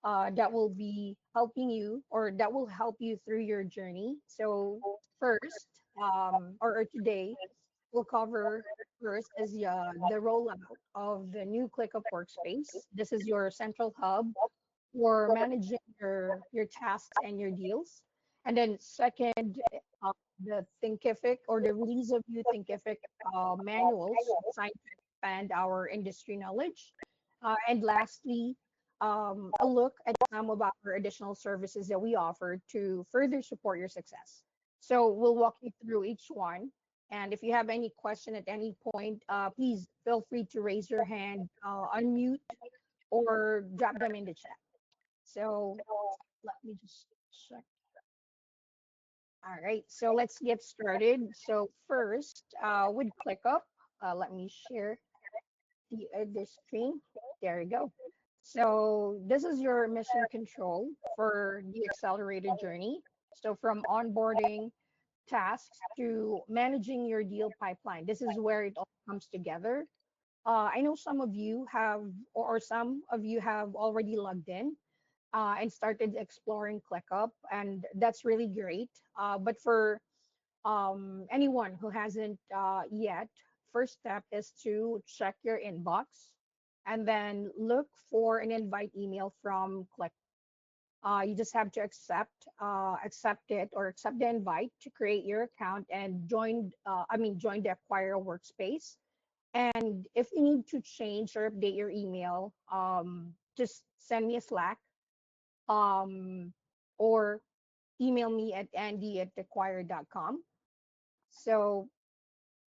that will be helping you, or that will help you through your journey. So first, or today, we'll cover first is the rollout of the new ClickUp Workspace. This is your central hub for managing your tasks and your deals. And then second, the Thinkific, or the release of new Thinkific manuals designed to expand our industry knowledge. And lastly, a look at some of our additional services that we offer to further support your success. So we'll walk you through each one. And if you have any question at any point, please feel free to raise your hand, unmute, or drop them in the chat. So let me just check. All right, so let's get started. So first, with ClickUp, let me share the screen. There you go. So this is your mission control for the accelerated journey. So from onboarding tasks to managing your deal pipeline, this is where it all comes together. I know some of you have, or some of you have already logged in and started exploring ClickUp, and that's really great. But for anyone who hasn't yet, first step is to check your inbox and then look for an invite email from Click. You just have to accept it, or accept the invite to create your account and join. Join the Acquira workspace. And if you need to change or update your email, just send me a Slack, um, or email me at andi@acquire.com. So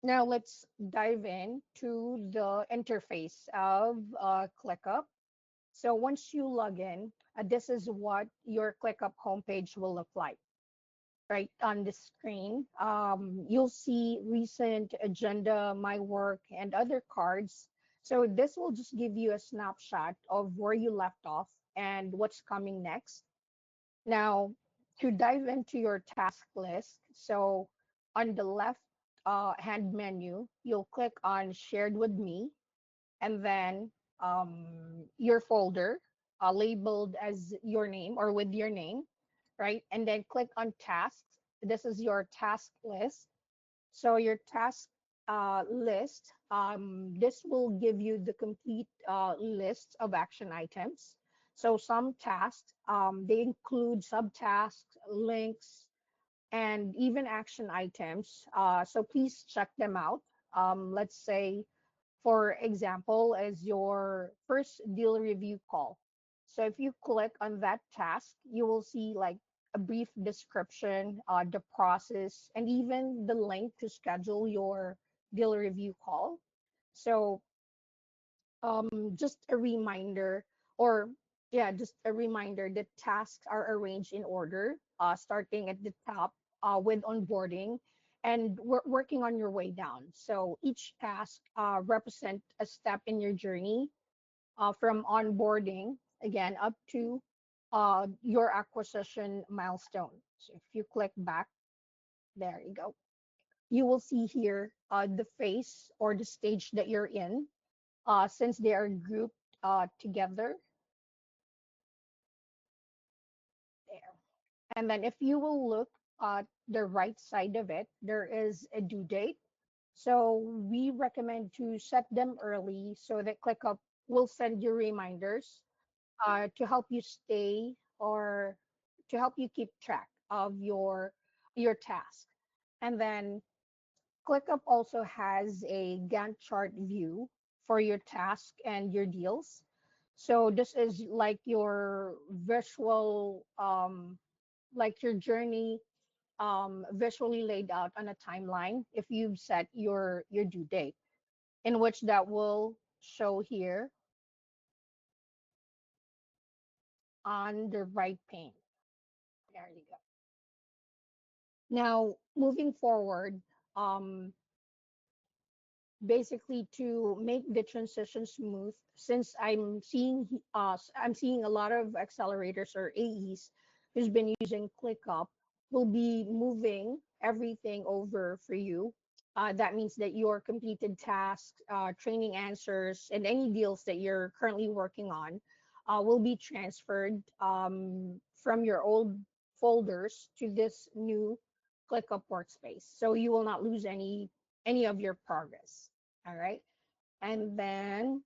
now let's dive in to the interface of ClickUp. So once you log in, this is what your ClickUp homepage will look like. Right on the screen, you'll see recent agenda, my work, and other cards. So this will just give you a snapshot of where you left off and what's coming next. Now, to dive into your task list, so on the left hand menu, you'll click on Shared with Me, and then your folder labeled as your name or with your name, right? And then click on Tasks. This is your task list. So your task list, this will give you the complete list of action items. So some tasks, they include subtasks, links, and even action items. So please check them out. Let's say, for example, as your first deal review call. So if you click on that task, you will see like a brief description, the process, and even the link to schedule your deal review call. So just a reminder, or yeah, just a reminder that tasks are arranged in order, starting at the top with onboarding, and we're working on your way down. So each task represent a step in your journey, from onboarding again up to your acquisition milestone. So if you click back, there you go. You will see here the phase or the stage that you're in, since they are grouped together there. And then if you will look at the right side of it, there is a due date. So we recommend to set them early so that ClickUp will send you reminders to help you stay, or to help you keep track of your task. And then ClickUp also has a Gantt chart view for your task and your deals. So this is like your visual, like your journey, visually laid out on a timeline if you've set your due date, in which that will show here on the right pane. There you go. Now, moving forward, um, basically to make the transition smooth, since I'm seeing a lot of accelerators or AEs who's been using ClickUp, will be moving everything over for you. That means that your completed tasks, training answers, and any deals that you're currently working on, will be transferred from your old folders to this new ClickUp workspace. So you will not lose any of your progress. All right. And then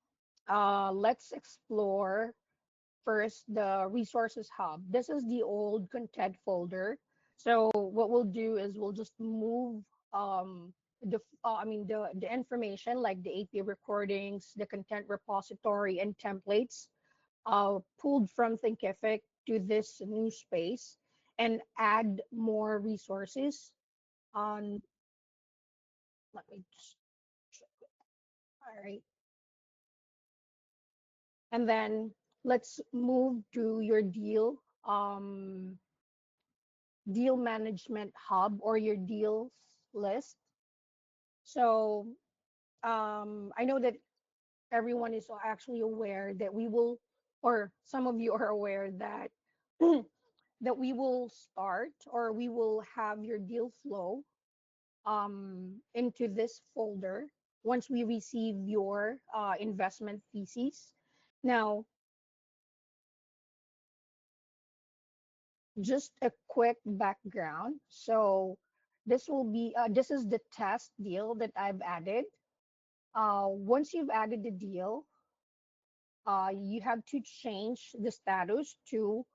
let's explore first the resources hub. This is the old content folder. So what we'll do is we'll just move the information like the AP recordings, the content repository, and templates pulled from Thinkific to this new space and add more resources on. Let me just check. All right. And then let's move to your deal management hub or your deals list. So I know that everyone is actually aware that we will, or some of you are aware that that we will start or we will have your deal flow into this folder once we receive your investment thesis. Now, just a quick background. So this is the test deal that I've added. Once you've added the deal, you have to change the status to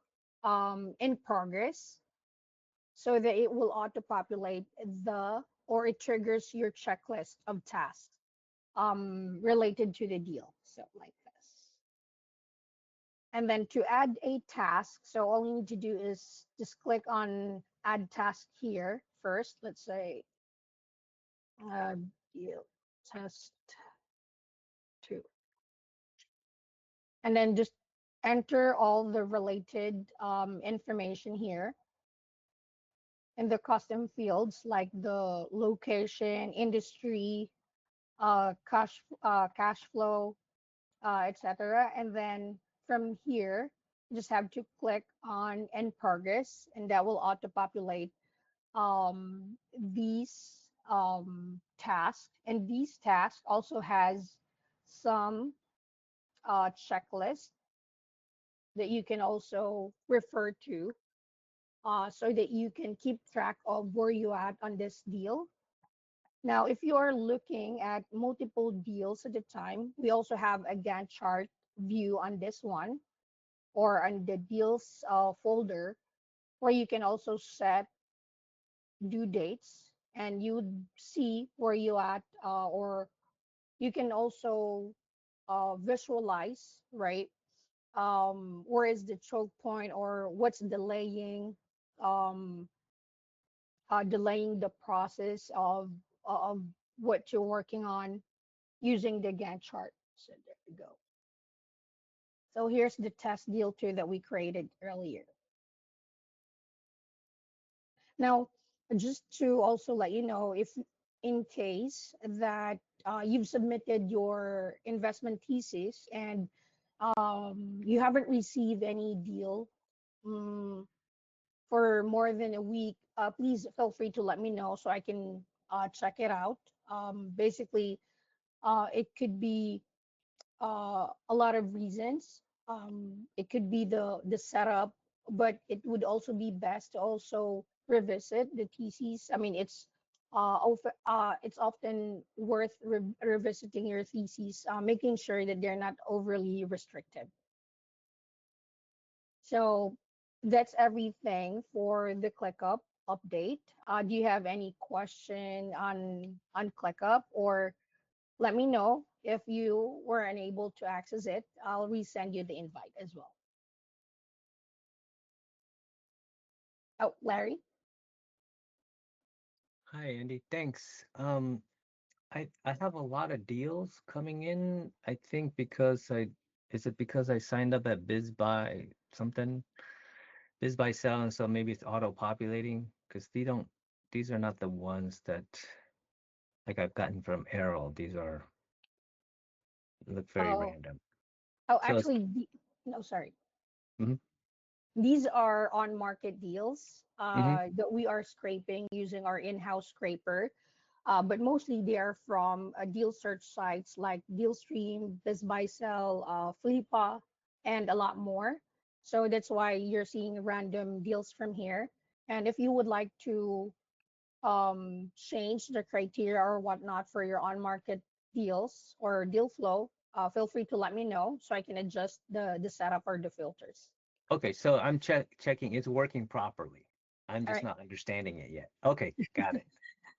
in progress so that it will auto-populate or it triggers your checklist of tasks related to the deal. So like this. And then to add a task, so all you need to do is just click on add task here first. Let's say uh, deal test 2. And then just enter all the related information here in the custom fields like the location, industry, cash flow, etc. And then from here, you just have to click on in progress, and that will auto-populate these tasks. And these tasks also has some checklist that you can also refer to so that you can keep track of where you at on this deal. Now, if you are looking at multiple deals at a time, we also have a Gantt chart view on this one or on the deals folder where you can also set due dates and you would see where you at or you can also visualize, right? Where is the choke point or what's um, delaying the process of what you're working on using the Gantt chart. So there we go. So here's the test deal too that we created earlier. Now, just to also let you know, if in case that you've submitted your investment thesis and you haven't received any deal for more than a week, please feel free to let me know so I can check it out. Basically, it could be a lot of reasons. It could be the setup, but it would also be best to also revisit the theses. I mean, it's often worth revisiting your theses, making sure that they're not overly restrictive. So that's everything for the ClickUp update. Do you have any question on ClickUp, or let me know if you were unable to access it. I'll resend you the invite as well. Oh, Larry? Hi, Andy. Thanks. I have a lot of deals coming in. I think because is it because I signed up at BizBuy something, BizBuy Sell, and so maybe it's auto-populating because these are not the ones that like I've gotten from Errol. These are look very Oh, random. oh, So it's actually, no, sorry. mm-hmm, These are on market deals mm-hmm, that we are scraping using our in-house scraper. But mostly they are from deal search sites like DealStream, BizBuySell, Flippa. and a lot more. So that's why you're seeing random deals from here. And if you would like to change the criteria or whatnot for your on market deals or deal flow, feel free to let me know so I can adjust the setup or the filters. Okay, so I'm checking it's working properly. I'm All just right. not understanding it yet. Okay, got it.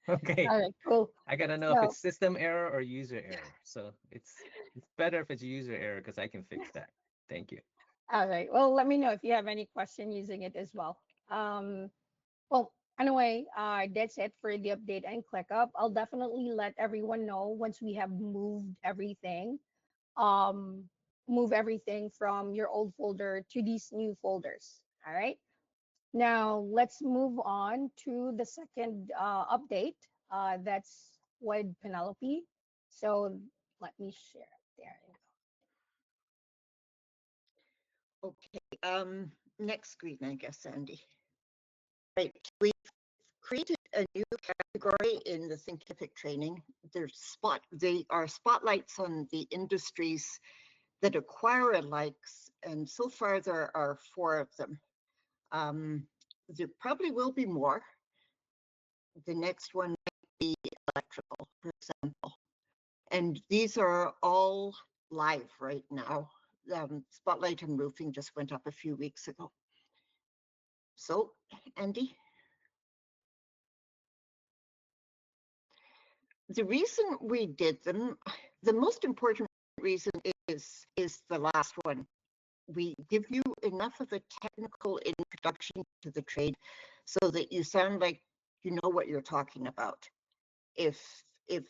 Okay, All right, cool. I gotta know if So, it's system error or user error. So it's better if it's user error because I can fix that. Thank you. all right. Well, let me know if you have any question using it as well. Um, well, anyway, that's it for the update and ClickUp. I'll definitely let everyone know once we have um, move everything from your old folder to these new folders. All right. Now let's move on to the second update. That's with Penelope. So let me share it. There you Okay, next screen, I guess, Andy. Right, we've created a new category in the Thinkific training. They are spotlights on the industries that Acquira likes, and so far there are 4 of them. There probably will be more. The next one might be electrical, for example. And these are all live right now. Spotlight and roofing just went up a few weeks ago. So, Andy? The reason we did them, the most important reason is the last one. We give you enough of a technical introduction to the trade so that you sound like you know what you're talking about. If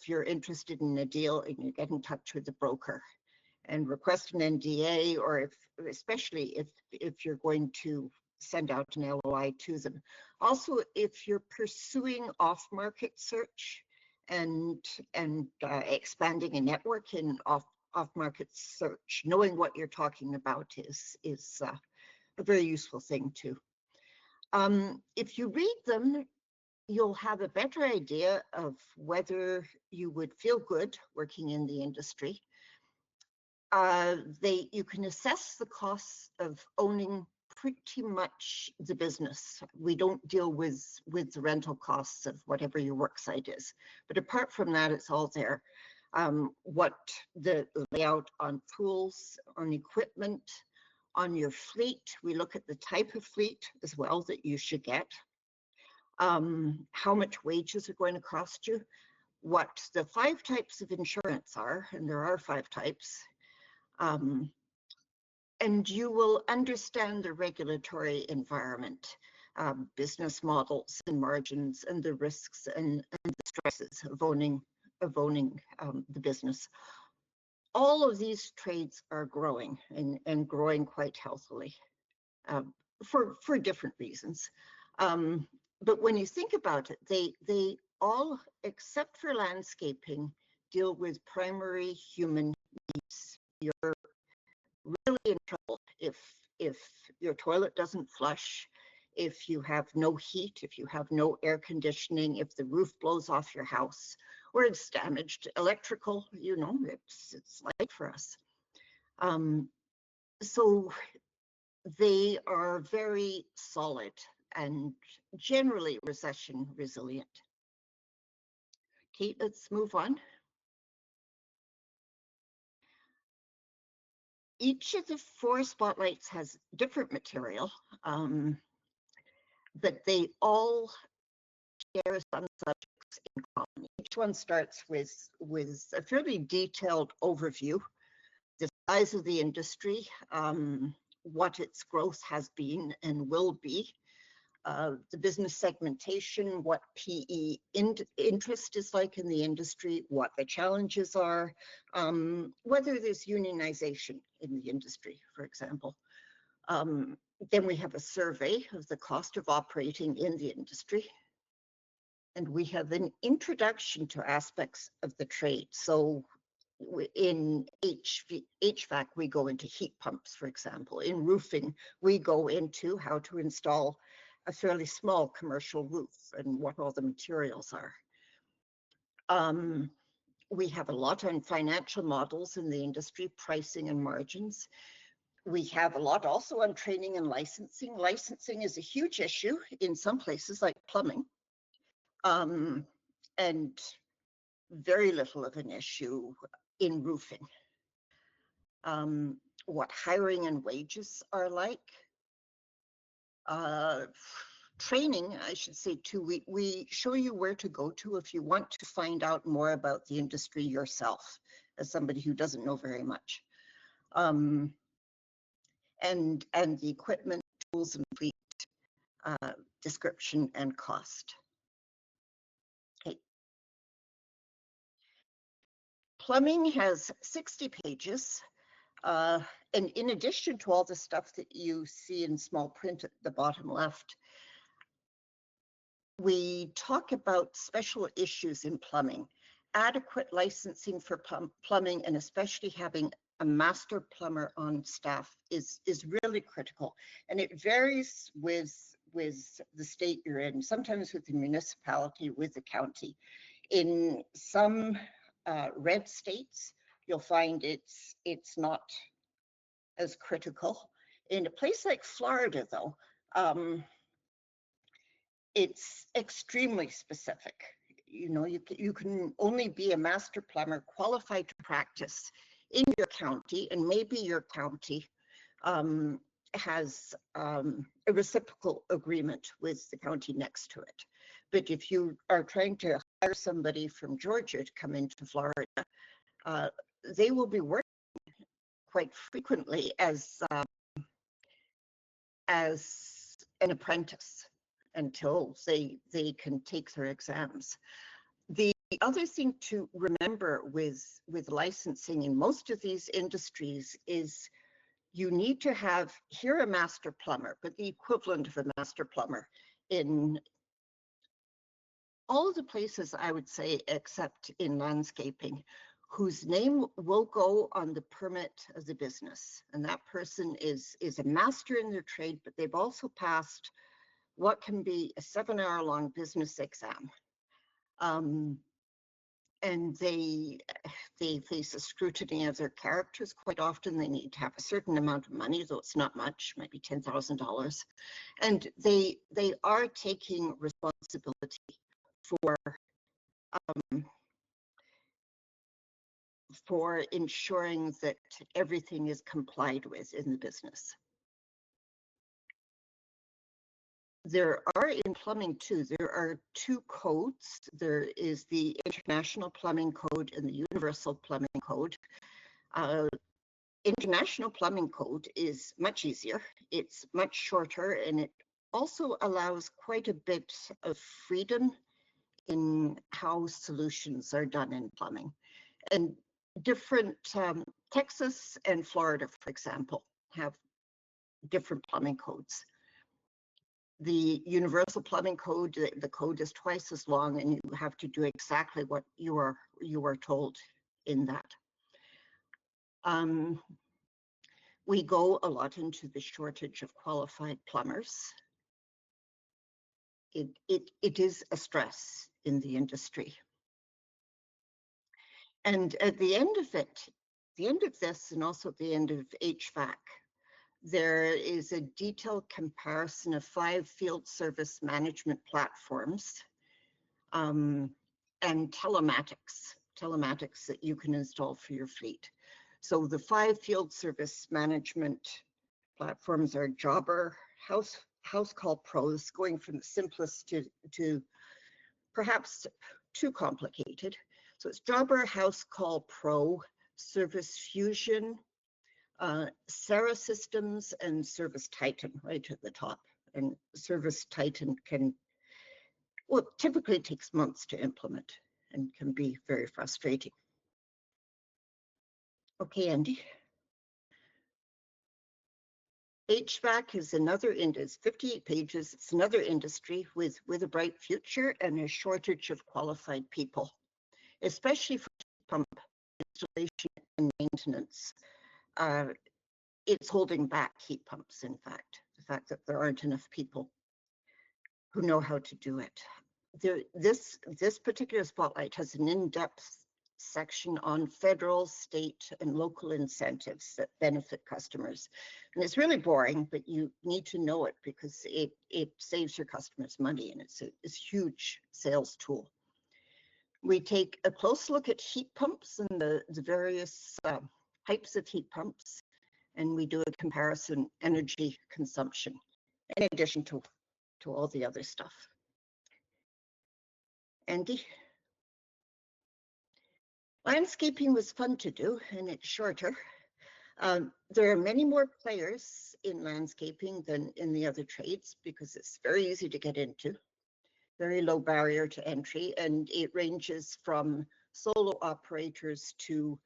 you're interested in a deal and you get in touch with the broker and request an NDA, or especially if you're going to send out an LOI to them. Also, if you're pursuing off-market search and expanding a network in off-market search, knowing what you're talking about is a very useful thing too. If you read them, you'll have a better idea of whether you would feel good working in the industry. You can assess the costs of owning pretty much the business. We don't deal with the rental costs of whatever your work site is, but apart from that, it's all there. What the layout on tools, on equipment, on your fleet. We look at the type of fleet as well that you should get. How much wages are going to cost you, what the 5 types of insurance are, and there are 5 types. And you will understand the regulatory environment, business models and margins, and the risks and the stresses of owning the business. All of these trades are growing and growing quite healthily for different reasons. But when you think about it, they all, except for landscaping, deal with primary human needs. You're really in trouble if your toilet doesn't flush, if you have no heat, if you have no air conditioning, if the roof blows off your house, or it's damaged. Electrical, you know, it's life for us. So they are very solid and generally recession resilient. Okay, let's move on. Each of the 4 spotlights has different material, but they all share some subjects in common. Each one starts with a fairly detailed overview, the size of the industry, what its growth has been and will be, the business segmentation, what PE interest is like in the industry, what the challenges are, whether there's unionization in the industry, for example. Then we have a survey of the cost of operating in the industry. And we have an introduction to aspects of the trade. So in HVAC, we go into heat pumps, for example. In roofing, we go into how to install a fairly small commercial roof and what all the materials are. We have a lot on financial models in the industry, pricing and margins. We have a lot also on training and licensing. Licensing is a huge issue in some places like plumbing, and very little of an issue in roofing. What hiring and wages are like. Training, I should say too, we show you where to go to if you want to find out more about the industry yourself, as somebody who doesn't know very much. And the equipment, tools, and fleet description and cost. Okay. Plumbing has 60 pages. And in addition to all the stuff that you see in small print at the bottom left, we talk about special issues in plumbing, adequate licensing for plumbing, and especially having a master plumber on staff is really critical. And it varies with the state you're in, sometimes with the municipality, with the county. In some red states, you'll find it's not as critical. In a place like Florida, though, it's extremely specific. You know, you can only be a master plumber qualified to practice in your county, and maybe your county has a reciprocal agreement with the county next to it. But if you are trying to hire somebody from Georgia to come into Florida, they will be working quite frequently as an apprentice until they can take their exams. The other thing to remember with licensing in most of these industries is you need to have here a master plumber, but the equivalent of a master plumber in all of the places, I would say, except in landscaping, whose name will go on the permit of the business. And that person is a master in their trade, but they've also passed what can be a 7-hour-long business exam. And they face a scrutiny of their characters. Quite often they need to have a certain amount of money, though it's not much, maybe $10,000. And they are taking responsibility for ensuring that everything is complied with in the business. There are in plumbing too, there are 2 codes. There is the International Plumbing Code and the Universal Plumbing Code. International Plumbing Code is much easier. It's much shorter, and it also allows quite a bit of freedom in how solutions are done in plumbing. And different, Texas and Florida, for example, have different plumbing codes. The Universal Plumbing Code, the code is twice as long, and you have to do exactly what you are told in that. We go a lot into the shortage of qualified plumbers. It is a stress in the industry. And at the end of it, the end of this, and also at the end of HVAC, there is a detailed comparison of 5 field service management platforms and telematics that you can install for your fleet. So the 5 field service management platforms are Jobber, House Call Pros, going from the simplest to perhaps too complicated. So it's Jobber, House Call Pro, Service Fusion, Sarah Systems, and Service Titan right at the top. And Service Titan typically takes months to implement and can be very frustrating. Okay, Andi. HVAC is another, it's 58 pages. It's another industry with a bright future and a shortage of qualified people, especially for pump installation and maintenance. It's holding back heat pumps, in fact, the fact that there aren't enough people who know how to do it. This particular spotlight has an in-depth section on federal, state, and local incentives that benefit customers. And it's really boring, but you need to know it because it saves your customers money, and it's a huge sales tool. We take a close look at heat pumps and the various types of heat pumps, and we do a comparison energy consumption in addition to all the other stuff. Andi? Landscaping was fun to do, and it's shorter. There are many more players in landscaping than in the other trades because it's very easy to get into, very low barrier to entry, and it ranges from solo operators to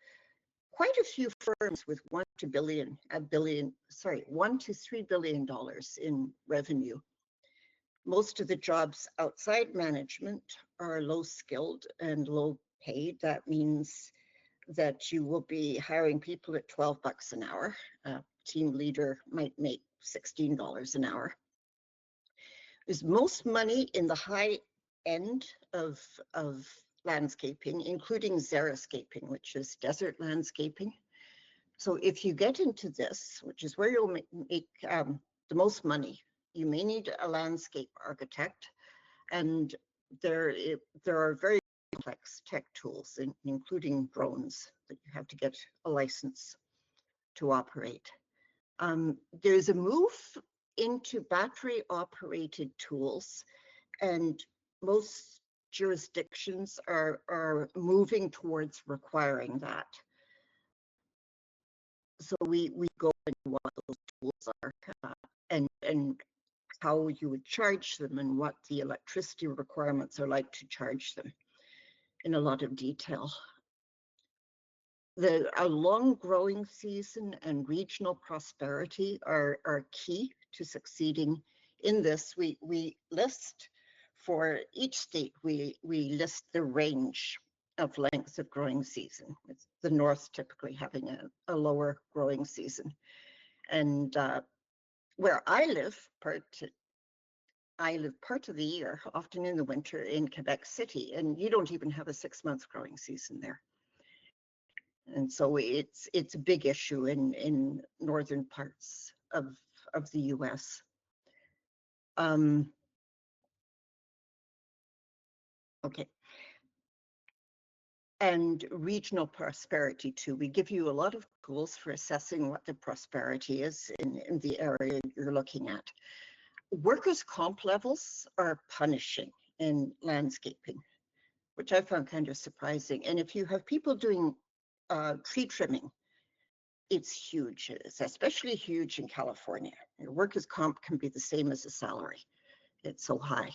quite a few firms with $1 to $3 billion in revenue. Most of the jobs outside management are low skilled and low paid. That means that you will be hiring people at $12 an hour. A team leader might make $16 an hour. There's most money in the high end of landscaping, including xeriscaping, which is desert landscaping. So if you get into this, which is where you'll make the most money, you may need a landscape architect, and there are very complex tech tools, including drones, that you have to get a license to operate. There's a move into battery-operated tools, and most jurisdictions are moving towards requiring that. So we go into what those tools are and how you would charge them and what the electricity requirements are like to charge them in a lot of detail. A long growing season and regional prosperity are key to succeeding in this. We list for each state, we list the range of lengths of growing season, with the North typically having a lower growing season. And where I live part of the year, often in the winter, in Quebec City, and you don't even have a 6-month growing season there. And so it's a big issue in northern parts of the US. Okay. And regional prosperity too. We give you a lot of tools for assessing what the prosperity is in the area you're looking at. Workers' comp levels are punishing in landscaping, which I found kind of surprising. And if you have people doing tree trimming, it's huge. It's especially huge in California. Your workers' comp can be the same as a salary. It's so high.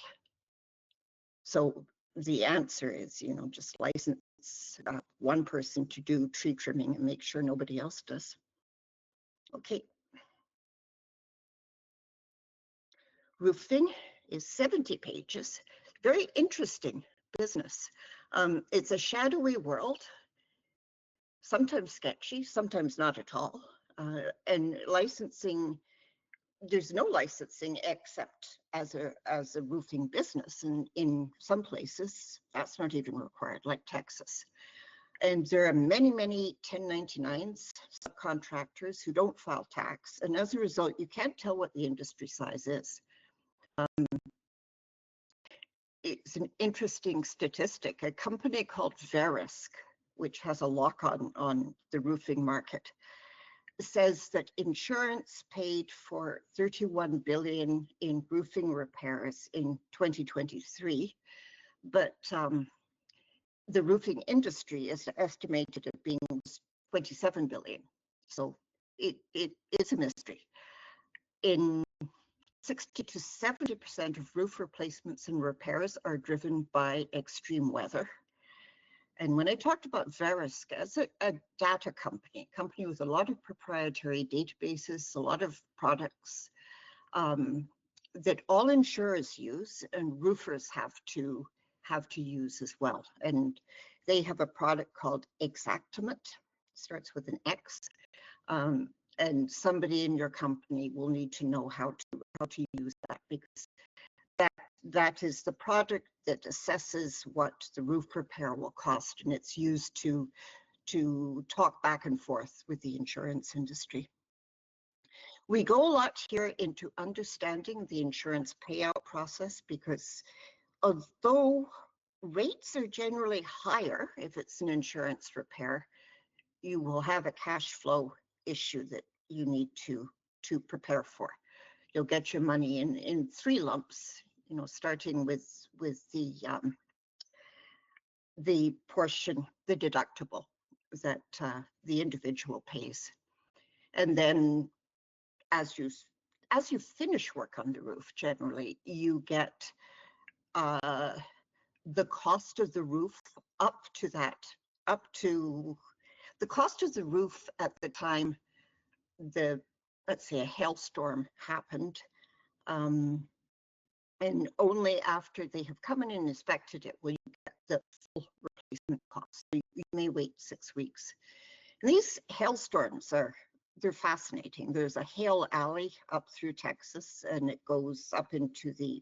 So the answer is, just license one person to do tree trimming and make sure nobody else does. Okay. Roofing is 70 pages. Very interesting business. It's a shadowy world, sometimes sketchy, sometimes not at all. And licensing, there's no licensing except as a roofing business. And in some places, that's not even required, like Texas. And there are many, many 1099s, subcontractors who don't file tax. And as a result, you can't tell what the industry size is. It's an interesting statistic. A company called Verisk, which has a lock on the roofing market, says that insurance paid for $31 billion in roofing repairs in 2023, but the roofing industry is estimated at being $27 billion. So it is a mystery. In 60 to 70% of roof replacements and repairs are driven by extreme weather. And when I talked about Verisk as a data company with a lot of proprietary databases, a lot of products that all insurers use and roofers have to use as well. And they have a product called Xactimate, starts with an X. And somebody in your company will need to know how to use that, because that is the product that assesses what the roof repair will cost, and it's used to talk back and forth with the insurance industry. We go a lot here into understanding the insurance payout process, because although rates are generally higher if it's an insurance repair, you will have a cash flow issue that you need to prepare for. You'll get your money in 3 lumps, you know, starting with the portion, the deductible that the individual pays, and then as you finish work on the roof, generally you get the cost of the roof up to the cost of the roof at the time let's say a hailstorm happened, and only after they have come in and inspected it will you get the full replacement cost. So you may wait 6 weeks. And these hailstorms they're fascinating. There's a hail alley up through Texas, and it goes up into the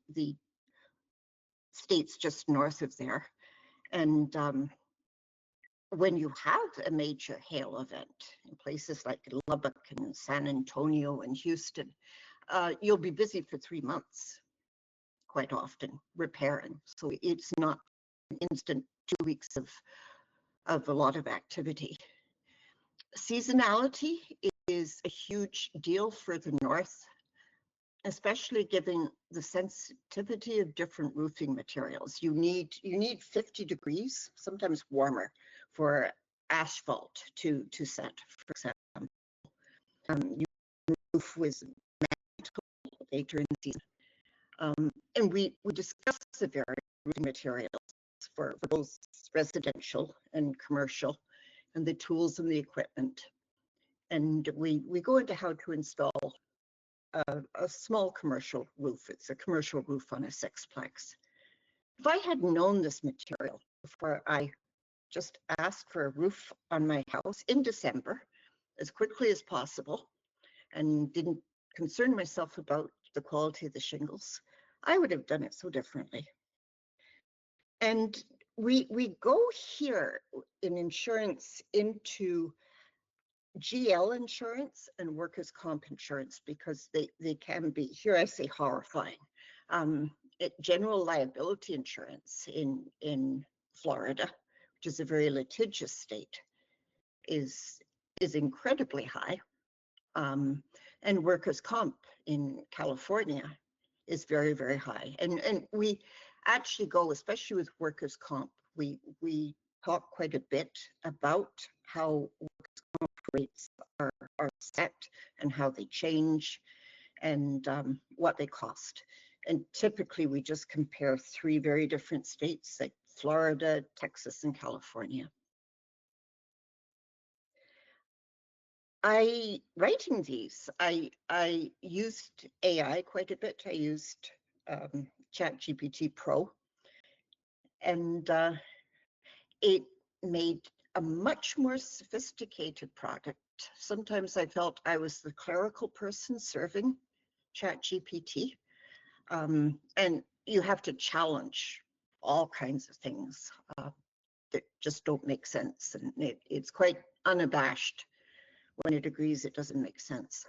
states just north of there. And when you have a major hail event in places like Lubbock and San Antonio and Houston, you'll be busy for 3 months quite often repairing. So it's not an instant 2 weeks of a lot of activity. Seasonality is a huge deal for the north, especially given the sensitivity of different roofing materials. You need 50 degrees, sometimes warmer, for asphalt to set, for example. You roof with mantle later in the season. And we discuss the various roofing materials for both residential and commercial, and the tools and the equipment. And we go into how to install a small commercial roof. It's a commercial roof on a 6-plex. If I had known this material before I just asked for a roof on my house in December as quickly as possible and didn't concern myself about the quality of the shingles, I would have done it so differently. And we go here in insurance into GL insurance and workers' comp insurance, because they can be, here I say horrifying. General liability insurance in Florida, which is a very litigious state, is incredibly high. And workers' comp in California is very, very high. And we actually go, especially with workers' comp, we talk quite a bit about how workers' comp rates are set and how they change and what they cost. And typically we just compare 3 very different states like Florida, Texas, and California. Writing these, I used AI quite a bit. I used ChatGPT Pro, and it made a much more sophisticated product. Sometimes I felt I was the clerical person serving ChatGPT, and you have to challenge all kinds of things that just don't make sense, and it's quite unabashed when it agrees it doesn't make sense.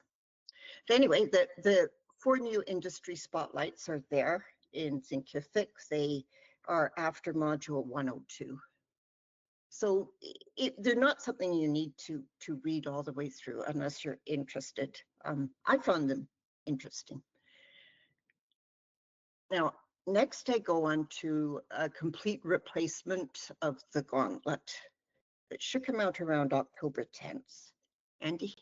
But anyway, the 4 new industry spotlights are there in Thinkific. They are after module 102. So they're not something you need to read all the way through unless you're interested. I found them interesting. Now, next I go on to a complete replacement of the gauntlet. It should come out around October 10th. Andi?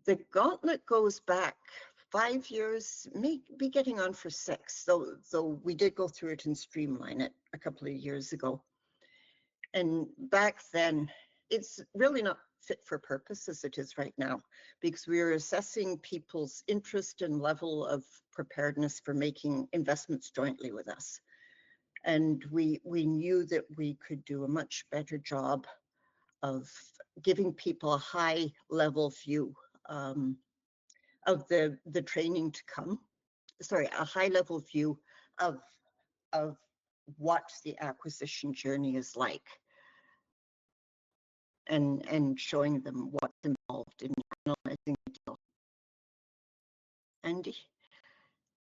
The gauntlet goes back 5 years, may be getting on for 6, though we did go through it and streamline it a couple of years ago. And back then, it's really not fit for purpose as it is right now, because we are assessing people's interest and level of preparedness for making investments jointly with us. And we knew that we could do a much better job of giving people a high level view of the training to come. Sorry, a high-level view of what the acquisition journey is like, and showing them what's involved in analyzing the deal. Andi?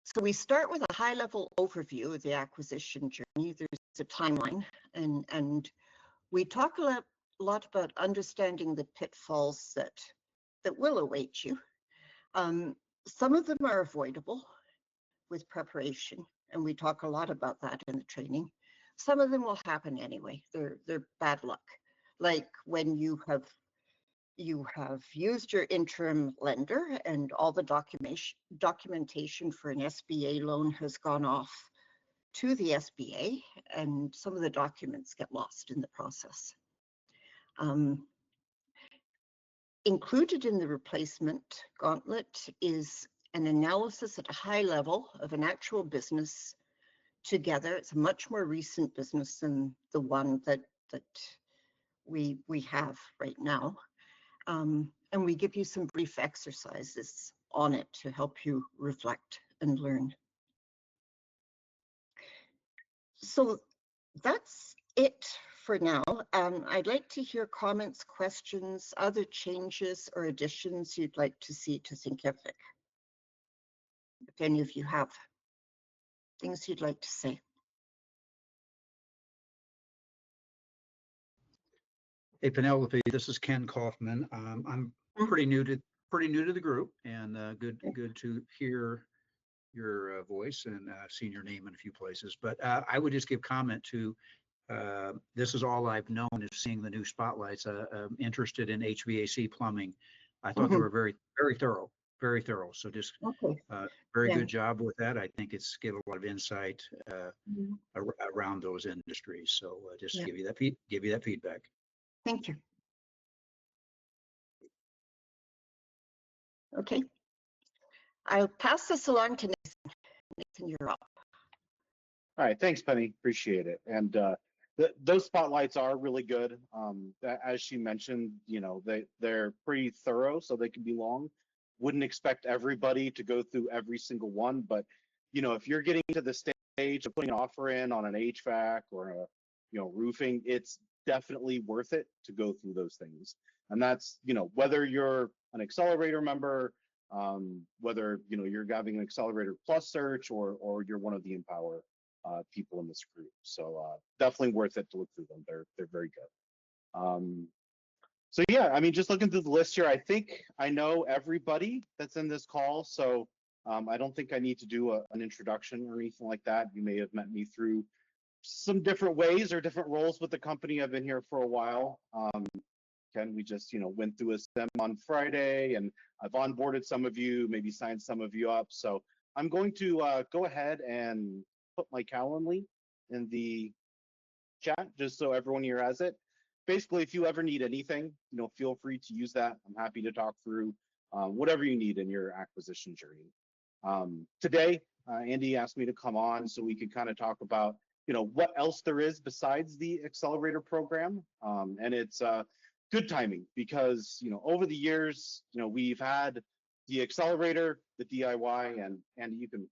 So we start with a high-level overview of the acquisition journey. There's a timeline, and we talk a lot about understanding the pitfalls that will await you. Some of them are avoidable with preparation, and we talk a lot about that in the training. Some of them will happen anyway. They're bad luck, like when you have used your interim lender and all the documentation for an SBA loan has gone off to the SBA, and some of the documents get lost in the process. Included in the replacement gauntlet is an analysis at a high level of an actual business together. It's a much more recent business than the one that we have right now. And we give you some brief exercises on it to help you reflect and learn. So that's it for now. I'd like to hear comments, questions, other changes or additions you'd like to see to Thinkific. If any of you have things you'd like to say. Hey Penelope, this is Ken Kaufman. I'm pretty new to the group, and good to hear your voice, and seen your name in a few places. But I would just give comment to this is all I've known is seeing the new spotlights. I'm interested in HVAC plumbing. I thought they were very thorough, very thorough. So just very good job with that. I think it's give a lot of insight around those industries. So just give you that feedback. Thank you. Okay. I'll pass this along to Nathan. Nathan, you're up. All right, thanks, Penny. Appreciate it. And those spotlights are really good. As she mentioned, you know, they're pretty thorough, so they can be long. Wouldn't expect everybody to go through every single one, but you know, if you're getting to the stage of putting an offer in on an HVAC or a, you know, roofing, it's definitely worth it to go through those things. And that's, you know, whether you're an Accelerator member, whether, you know, you're having an Accelerator Plus search, or you're one of the Empower people in this group. So definitely worth it to look through them. They're very good. So yeah, I mean, just looking through the list here, I think I know everybody that's in this call. So I don't think I need to do an introduction or anything like that. You may have met me through some different ways or different roles with the company. I've been here for a while. Ken, we just, you know, went through a STEM on Friday, and I've onboarded some of you, maybe signed some of you up. So I'm going to go ahead and put my Calendly in the chat just so everyone here has it. Basically, if you ever need anything, you know, feel free to use that. I'm happy to talk through whatever you need in your acquisition journey. Today, Andi asked me to come on so we could kind of talk about, you know, what else there is besides the Accelerator program. And it's good timing because, you know, over the years, you know, we've had the Accelerator, the DIY, and you can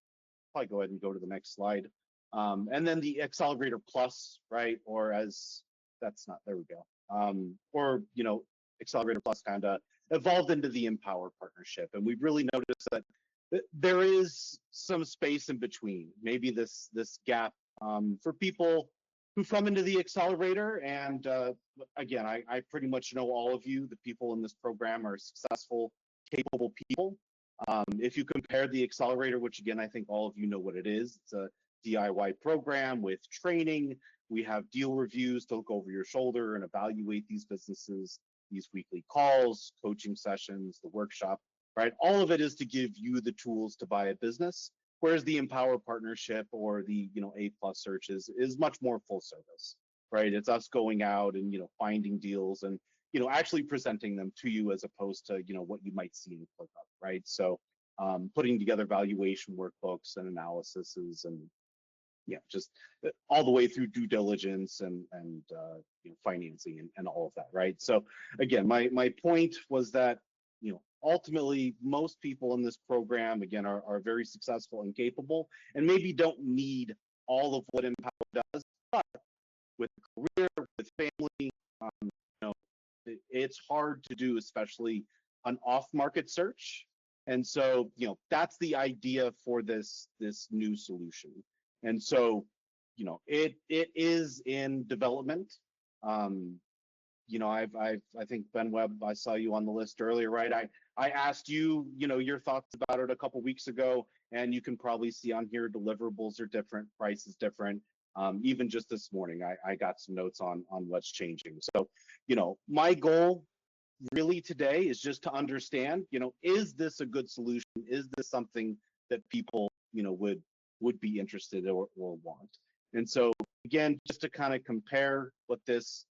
probably go ahead and go to the next slide. And then the Accelerator Plus, right? Or as that's not, there we go. Or, you know, Accelerator Plus kind of evolved into the Empower partnership. And we've really noticed that there is some space in between, maybe this gap for people who've come into the Accelerator. And again, I pretty much know all of you. The people in this program are successful, capable people. If you compare the Accelerator, which again, I think all of you know what it is, it's a DIY program with training. We have deal reviews to look over your shoulder and evaluate these businesses, these weekly calls, coaching sessions, the workshop, right? All of it is to give you the tools to buy a business, whereas the Empower partnership or the, you know, A+ searches is much more full service, right? It's us going out and, you know, finding deals and, you know, actually presenting them to you as opposed to, you know, what you might see in ClickUp, right? So putting together valuation workbooks and analyses and, yeah, just all the way through due diligence and you know, financing and all of that, right? So again, my point was that, you know, ultimately, most people in this program, again, are very successful and capable, and maybe don't need all of what Empower does, but with career, with family, you know, it's hard to do, especially an off-market search. And so, you know, that's the idea for this new solution. And so, you know, it is in development. You know, I think Ben Webb, I saw you on the list earlier, right? I asked you, you know, your thoughts about it a couple weeks ago, and you can probably see on here deliverables are different, price is different. Even just this morning, I got some notes on what's changing. So, you know, my goal really today is just to understand, you know, is this a good solution? Is this something that people, you know, would be interested or want? And so again, just to kind of compare what this,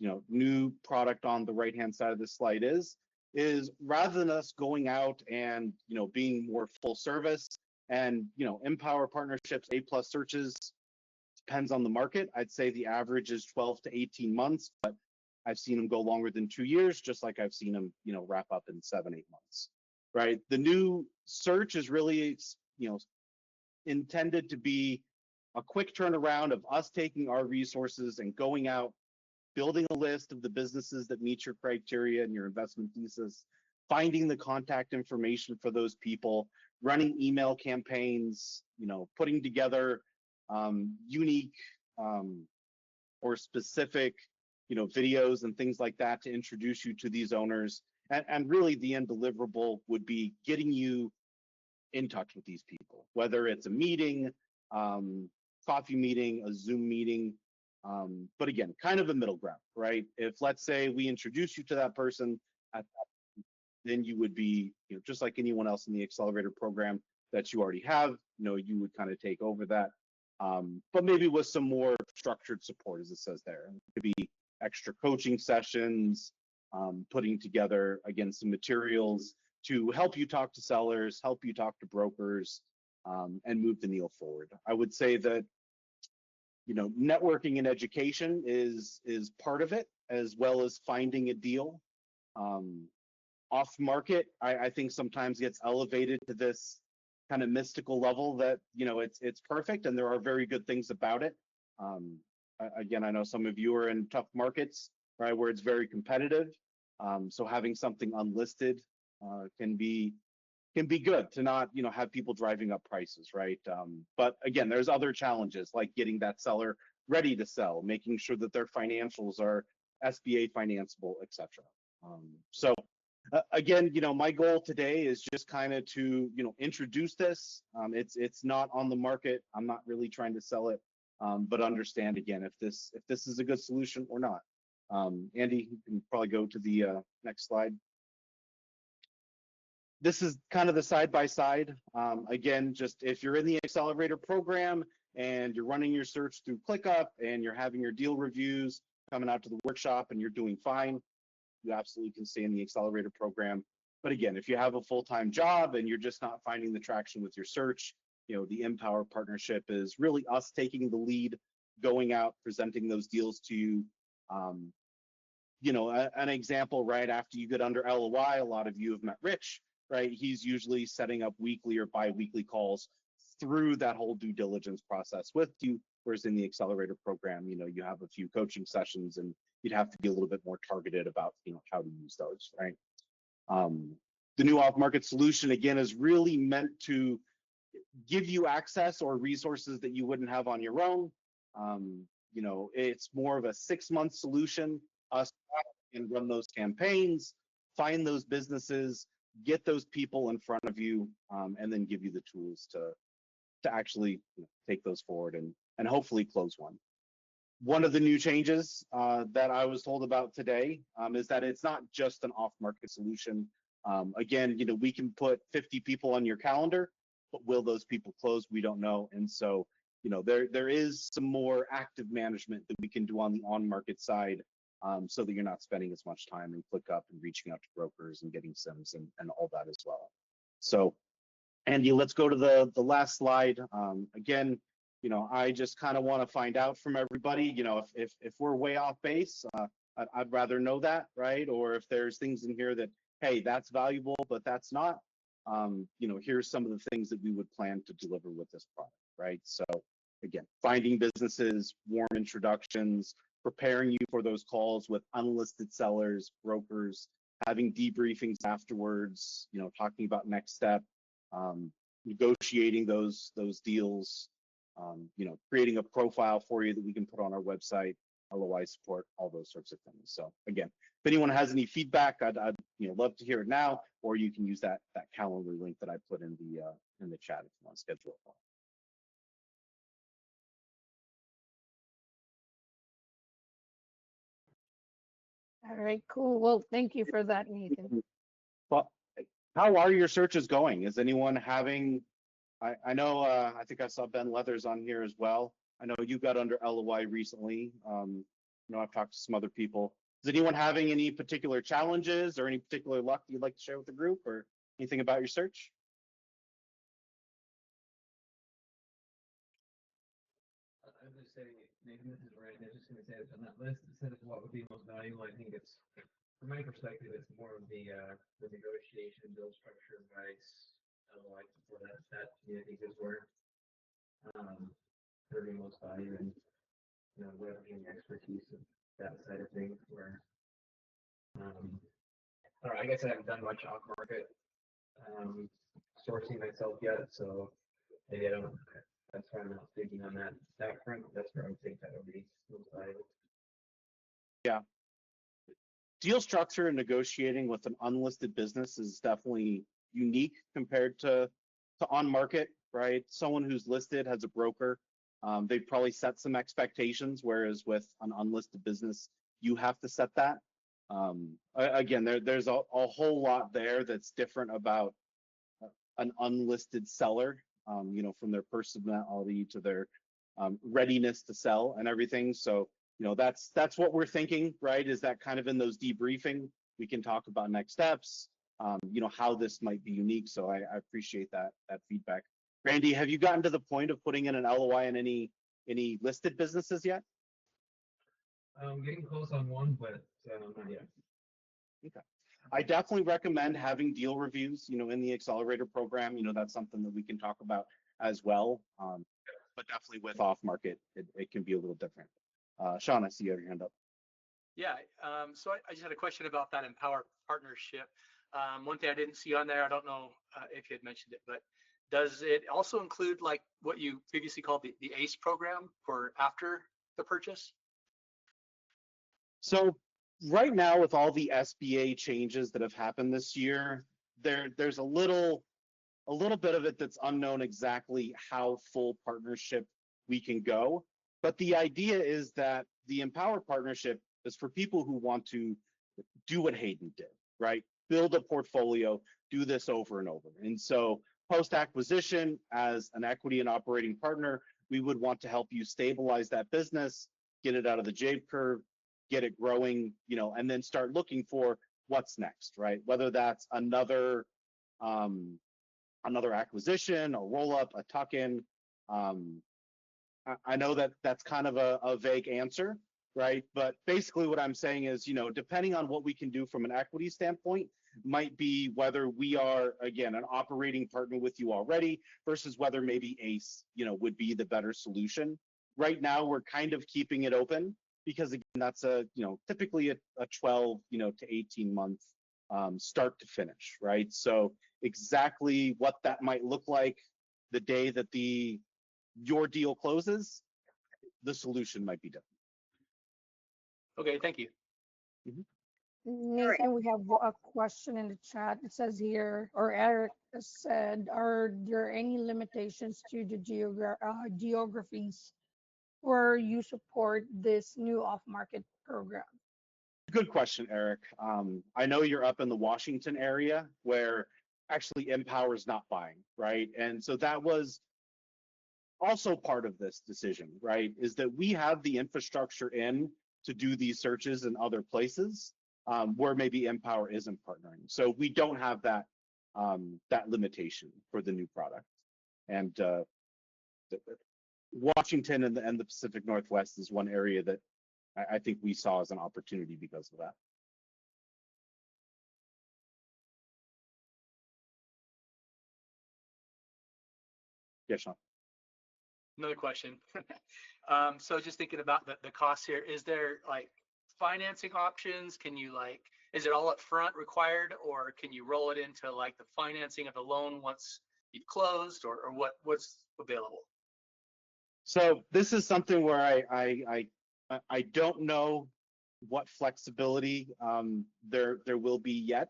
you know, new product on the right hand side of this slide is rather than us going out and, you know, being more full service and, you know, Empower partnerships, A+ searches, depends on the market. I'd say the average is 12 to 18 months, but I've seen them go longer than 2 years, just like I've seen them, you know, wrap up in 7-8 months, right? The new search is really, you know, intended to be a quick turnaround of us taking our resources and going out, building a list of the businesses that meet your criteria and your investment thesis, finding the contact information for those people, running email campaigns, you know, putting together unique or specific, you know, videos and things like that to introduce you to these owners. And really the end deliverable would be getting you in touch with these people, whether it's a meeting, coffee meeting, a Zoom meeting, but again, kind of a middle ground, right? If let's say we introduce you to that person, then you would be, you know, just like anyone else in the Accelerator program that you already have, you know, you would kind of take over that, but maybe with some more structured support, as it says there. It could be extra coaching sessions, putting together, again, some materials to help you talk to sellers, help you talk to brokers, and move the needle forward. I would say that, you know, networking and education is part of it, as well as finding a deal. Off market, I think sometimes gets elevated to this kind of mystical level that, you know, it's perfect, and there are very good things about it. Again, I know some of you are in tough markets, right, where it's very competitive. So having something unlisted can be good to not, you know, have people driving up prices, right? But again, there's other challenges like getting that seller ready to sell, making sure that their financials are SBA financeable, etc. So again, you know, my goal today is just kind of to, you know, introduce this. It's not on the market. I'm not really trying to sell it, but understand again if this is a good solution or not. Andy, you can probably go to the next slide. This is kind of the side-by-side. Again, just if you're in the Accelerator program and you're running your search through ClickUp and you're having your deal reviews, coming out to the workshop and you're doing fine, you absolutely can stay in the Accelerator program. But again, if you have a full-time job and you're just not finding the traction with your search, you know, the Empower partnership is really us taking the lead, going out, presenting those deals to you. You know, an example, right, after you get under LOI, a lot of you have met Rich, right? He's usually setting up weekly or bi-weekly calls through that whole due diligence process with you, whereas in the Accelerator program, you know, you have a few coaching sessions and you'd have to be a little bit more targeted about, you know, how to use those, right? The new off-market solution, again, is really meant to give you access or resources that you wouldn't have on your own. You know, it's more of a 6-month solution. Us and run those campaigns, find those businesses, get those people in front of you, and then give you the tools to actually, you know, take those forward and hopefully close one. One of the new changes that I was told about today is that it's not just an off-market solution. Again, you know, we can put 50 people on your calendar, but will those people close? We don't know. And so, you know, there is some more active management that we can do on the on-market side, so that you're not spending as much time in ClickUp and reaching out to brokers and getting SIMs and all that as well. So, Andy, let's go to the last slide. Again, you know, I just kind of want to find out from everybody, you know, if we're way off base, I'd rather know that, right? Or if there's things in here that hey, that's valuable, but that's not. Here's some of the things that we would plan to deliver with this product, right? So again, finding businesses, warm introductions, preparing you for those calls with unlisted sellers, brokers, having debriefings afterwards, talking about next step, negotiating those deals, creating a profile for you that we can put on our website, LOI support, all those sorts of things. So again, if anyone has any feedback, I'd love to hear it now, or you can use that calendar link that I put in the chat if you want to schedule a call. All right, cool. Well, thank you for that, Nathan. Well, how are your searches going? Is anyone having? I know. I think I saw Ben Leathers on here as well. I know you got under LOI recently. I've talked to some other people. Is anyone having any particular challenges or any particular luck you'd like to share with the group, or anything about your search? I was just saying, Nathan, this is Ryan. I was just going to say on that list, instead of what would be most valuable, I think it's, from my perspective, it's more of the negotiation, bill structure, advice, LOI for that community is where there be most value in leveraging the expertise of that side of things. Where I don't know, I guess I haven't done much off market sourcing myself yet, so maybe I don't. That's why I'm not thinking on that front. That's where I would think that would be most valuable. Yeah. Deal structure and negotiating with an unlisted business is definitely unique compared to on market, right? Someone who's listed has a broker. They've probably set some expectations, whereas with an unlisted business, you have to set that. Again, there's a whole lot there that's different about an unlisted seller, from their personality to their readiness to sell and everything. So, that's what we're thinking, right? Is that kind of in those debriefing, we can talk about next steps, how this might be unique. So I appreciate that feedback. Randy, have you gotten to the point of putting in an LOI in any listed businesses yet? I'm getting close on one, but not yet. Okay. I definitely recommend having deal reviews, in the Accelerator program. That's something that we can talk about as well. But definitely with off market, it can be a little different. Sean, I see you have your hand up. Yeah, so I just had a question about that Empower partnership. One thing I didn't see on there, I don't know if you had mentioned it, but does it also include like what you previously called the ACE program for after the purchase? So right now, with all the SBA changes that have happened this year, there's a little bit of it that's unknown exactly how full partnership we can go. But the idea is that the Empower partnership is for people who want to do what Hayden did, right? Build a portfolio, do this over and over. And so post-acquisition, as an equity and operating partner, we would want to help you stabilize that business, get it out of the J curve, get it growing, and then start looking for what's next, right? Whether that's another acquisition, a roll-up, a tuck-in. I know that that's kind of a vague answer, right? But basically what I'm saying is, depending on what we can do from an equity standpoint, might be whether we are, again, an operating partner with you already versus whether maybe ACE, would be the better solution. Right now, we're kind of keeping it open because, again, that's typically a 12, to 18 month start to finish, right? So exactly what that might look like the day that your deal closes, the solution might be different. Okay, thank you. Mm-hmm. Nathan, we have a question in the chat. It says here, or Eric said, are there any limitations to the geographies where you support this new off-market program? Good question, Eric. I know you're up in the Washington area where actually Empower is not buying, right? And so that was also part of this decision, right? Is that we have the infrastructure in to do these searches in other places where maybe Empower isn't partnering. So we don't have that limitation for the new product. And Washington and the Pacific Northwest is one area that I think we saw as an opportunity because of that. Yeah, Sean. Another question. So just thinking about the costs here, is there like financing options? Can you like, is it all up front required, or can you roll it into like the financing of the loan once you've closed, or what's available? So this is something where I don't know what flexibility there will be yet.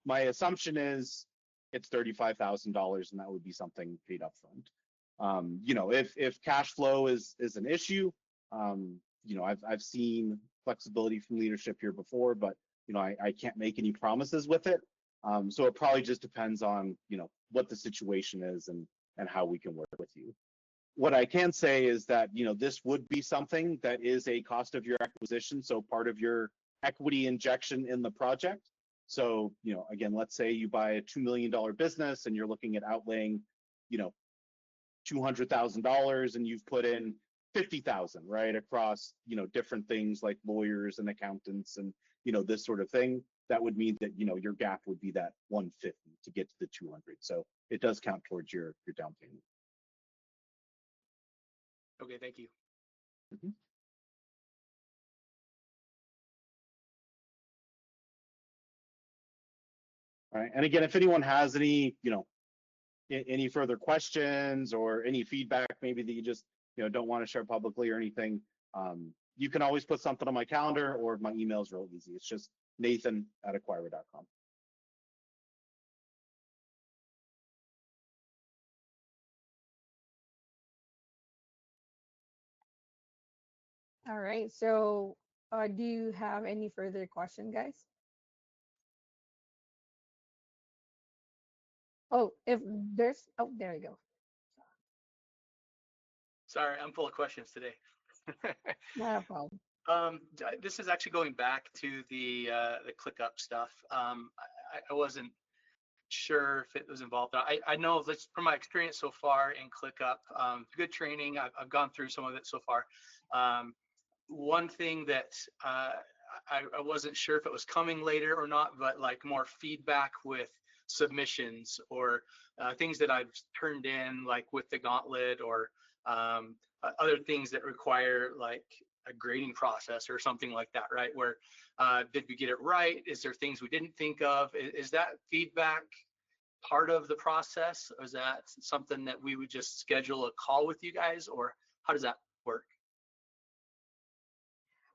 My assumption is it's $35,000, and that would be something paid up front. If cash flow is an issue, I've seen flexibility from leadership here before, but I can't make any promises with it. So it probably just depends on what the situation is and how we can work with you. What I can say is that this would be something that is a cost of your acquisition, so part of your equity injection in the project. So again, let's say you buy a $2 million business and you're looking at outlaying $200,000 and you've put in 50,000, right, across different things like lawyers and accountants and this sort of thing. That would mean that your gap would be that 150 to get to the 200. So it does count towards your down payment. Okay, thank you. Mm-hmm. All right, and again, if anyone has any any further questions or any feedback maybe that you just don't want to share publicly or anything, you can always put something on my calendar, or my email is real easy. It's just nathan@acquira.com. All right. So, do you have any further question, guys? Oh, if there's, oh, there you go. Sorry, I'm full of questions today. Not a problem. This is actually going back to the ClickUp stuff. I wasn't sure if it was involved. I know this from my experience so far in ClickUp. Good training. I've gone through some of it so far. One thing that I wasn't sure if it was coming later or not, but like more feedback with submissions or things that I've turned in, like with the gauntlet, or other things that require like a grading process or something like that, right? Where did we get it right? Is there things we didn't think of? Is that feedback part of the process, or is that something that we would just schedule a call with you guys, or how does that work?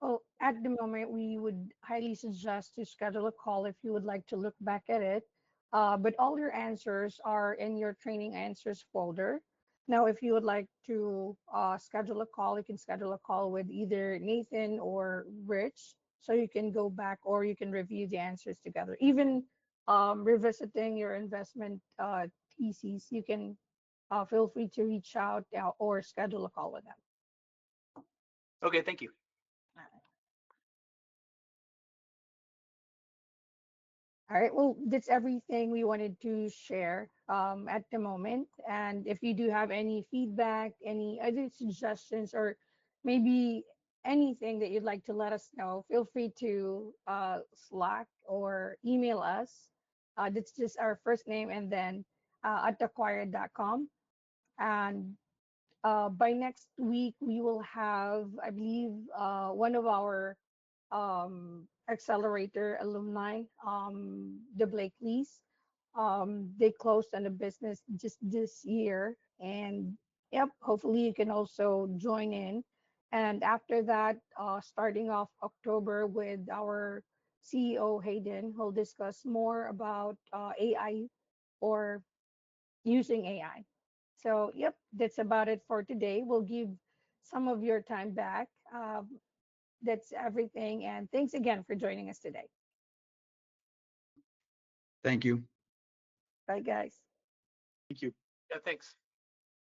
Well, at the moment, we would highly suggest to schedule a call if you would like to look back at it. But all your answers are in your training answers folder. Now, if you would like to schedule a call, you can schedule a call with either Nathan or Rich, so you can go back or you can review the answers together. Even revisiting your investment theses, you can feel free to reach out or schedule a call with them. Okay, thank you. All right, well, that's everything we wanted to share at the moment. And if you do have any feedback, any other suggestions, or maybe anything that you'd like to let us know, feel free to Slack or email us. That's just our first name and then at acquire.com. And by next week, we will have, I believe, one of our Accelerator alumni, the Blakeleys. They closed on a business just this year, and yep, hopefully you can also join in. And after that, starting off October with our CEO Hayden, who'll discuss more about AI or using AI. So, yep, that's about it for today. We'll give some of your time back. That's everything. And thanks again for joining us today. Thank you. Bye, guys. Thank you. Yeah, thanks.